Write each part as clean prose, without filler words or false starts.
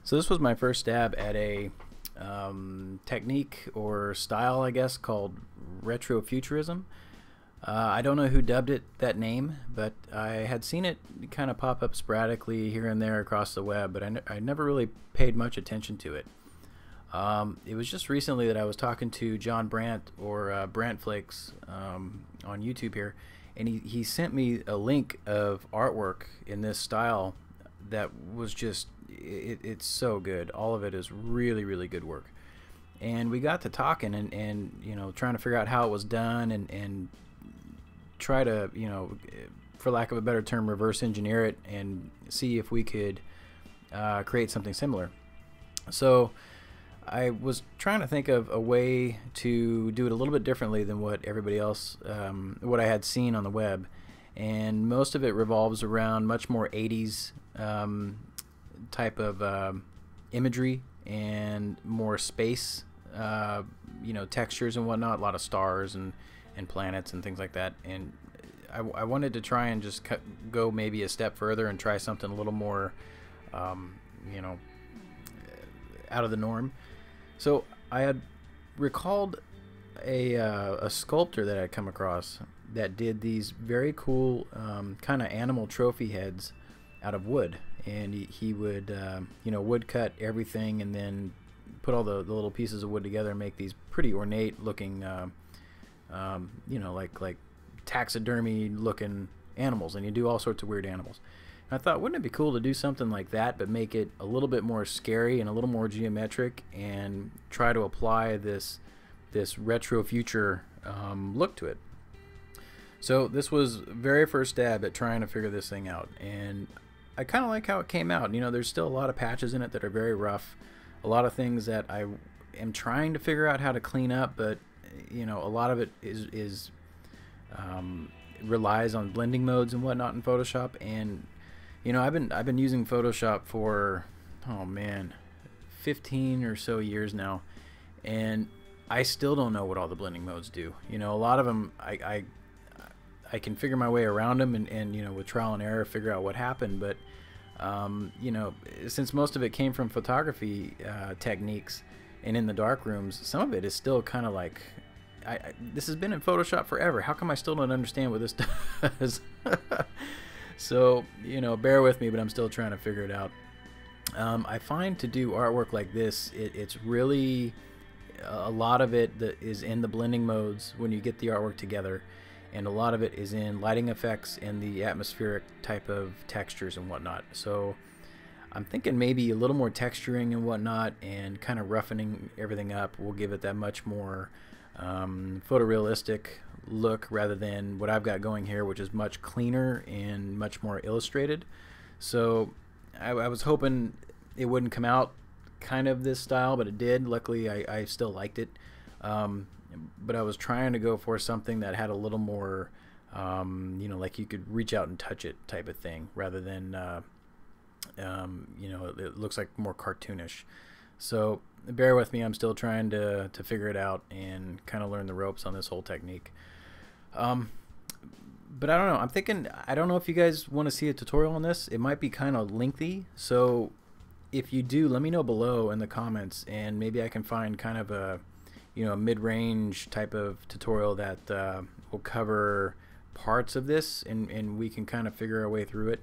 So this was my first stab at a technique or style, I guess, called retro futurism. I don't know who dubbed it that name, but I had seen it kind of pop up sporadically here and there across the web, but I never really paid much attention to it. It was just recently that I was talking to John Brandt, or Brandtflakes, on YouTube here, and he sent me a link of artwork in this style that was just, it's so good. All of it is really, really good work. And we got to talking and you know, trying to figure out how it was done and try to, you know, for lack of a better term, reverse engineer it and see if we could create something similar. So I was trying to think of a way to do it a little bit differently than what everybody else, what I had seen on the web. And most of it revolves around much more 80s type of imagery and more space, you know, textures and whatnot, a lot of stars and planets and things like that. And I wanted to try and just go maybe a step further and try something a little more, you know, out of the norm. So I had recalled a sculptor that I had come across that did these very cool kind of animal trophy heads out of wood, and he would you know, wood cut everything and then put all the little pieces of wood together and make these pretty ornate looking you know, like taxidermy looking animals, and you do all sorts of weird animals. And I thought, wouldn't it be cool to do something like that but make it a little bit more scary and a little more geometric and try to apply this retro future look to it. So this was very first stab at trying to figure this thing out, and I kind of like how it came out. You know, there's still a lot of patches in it that are very rough, a lot of things that I am trying to figure out how to clean up, but you know, a lot of it is relies on blending modes and whatnot in Photoshop. And you know, I've been using Photoshop for, oh man, 15 or so years now, and I still don't know what all the blending modes do. You know, a lot of them I can figure my way around them and you know, with trial and error figure out what happened. But you know, since most of it came from photography techniques and in the dark rooms, some of it is still kind of like, this has been in Photoshop forever. How come I still don't understand what this does? So, you know, bear with me, but I'm still trying to figure it out. I find to do artwork like this, it's really a lot of it that is in the blending modes when you get the artwork together, and a lot of it is in lighting effects and the atmospheric type of textures and whatnot. So I'm thinking maybe a little more texturing and whatnot and kind of roughening everything up will give it that much more photorealistic look rather than what I've got going here, which is much cleaner and much more illustrated. So I was hoping it wouldn't come out kind of this style, but it did. Luckily I still liked it, but I was trying to go for something that had a little more you know, like you could reach out and touch it type of thing, rather than you know, it looks like more cartoonish. So bear with me, I'm still trying to figure it out and kind of learn the ropes on this whole technique. But I don't know, I'm thinking, I don't know if you guys want to see a tutorial on this. It might be kind of lengthy, so if you do, let me know below in the comments, and maybe I can find kind of a, you know, mid-range type of tutorial that will cover parts of this, and we can kind of figure our way through it.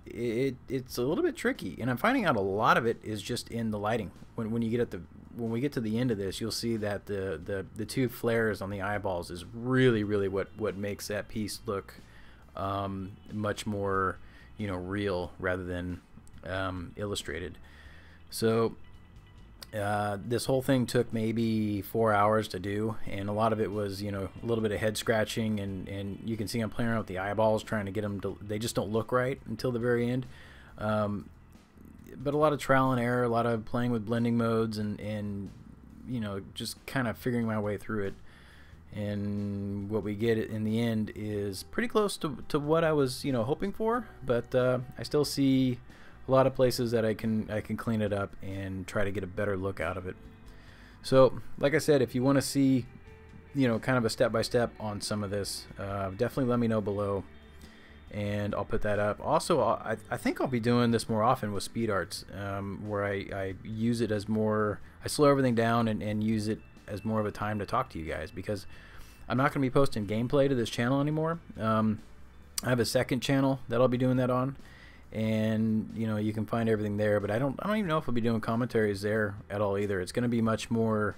It's a little bit tricky, and I'm finding out a lot of it is just in the lighting. When you get at when we get to the end of this, you'll see that the two flares on the eyeballs is really what makes that piece look much more, you know, real rather than illustrated. So this whole thing took maybe 4 hours to do, and a lot of it was, you know, a little bit of head scratching, and you can see I'm playing around with the eyeballs trying to get them to, they just don't look right until the very end. But a lot of trial and error, a lot of playing with blending modes, and you know, just kind of figuring my way through it. And what we get in the end is pretty close to what I was, you know, hoping for, but I still see a lot of places that I can clean it up and try to get a better look out of it. So like I said, if you want to see, you know, kind of a step-by-step on some of this, definitely let me know below. and I'll put that up. Also, I think I'll be doing this more often with speed arts, where I use it as more, I slow everything down and use it as more of a time to talk to you guys, because I'm not going to be posting gameplay to this channel anymore. I have a second channel that I'll be doing that on, and you know, you can find everything there, but I don't even know if I'll be doing commentaries there at all either. It's going to be much more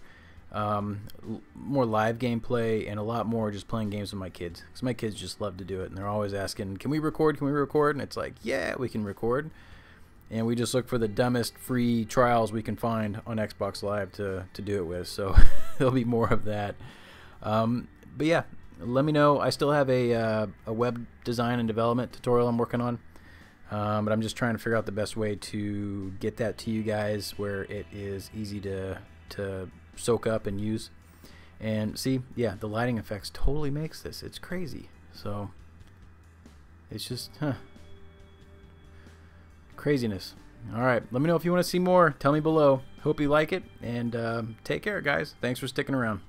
more live gameplay and a lot more just playing games with my kids, because my kids just love to do it, and they're always asking, can we record, and it's like, yeah, we can record, and we just look for the dumbest free trials we can find on Xbox Live to do it with. So there'll be more of that. But yeah, let me know. I still have a web design and development tutorial I'm working on, but I'm just trying to figure out the best way to get that to you guys where it is easy to soak up and use. And see, yeah, the lighting effects totally makes this. It's crazy. So it's just craziness. All right, let me know if you want to see more. Tell me below. Hope you like it, and take care, guys. Thanks for sticking around.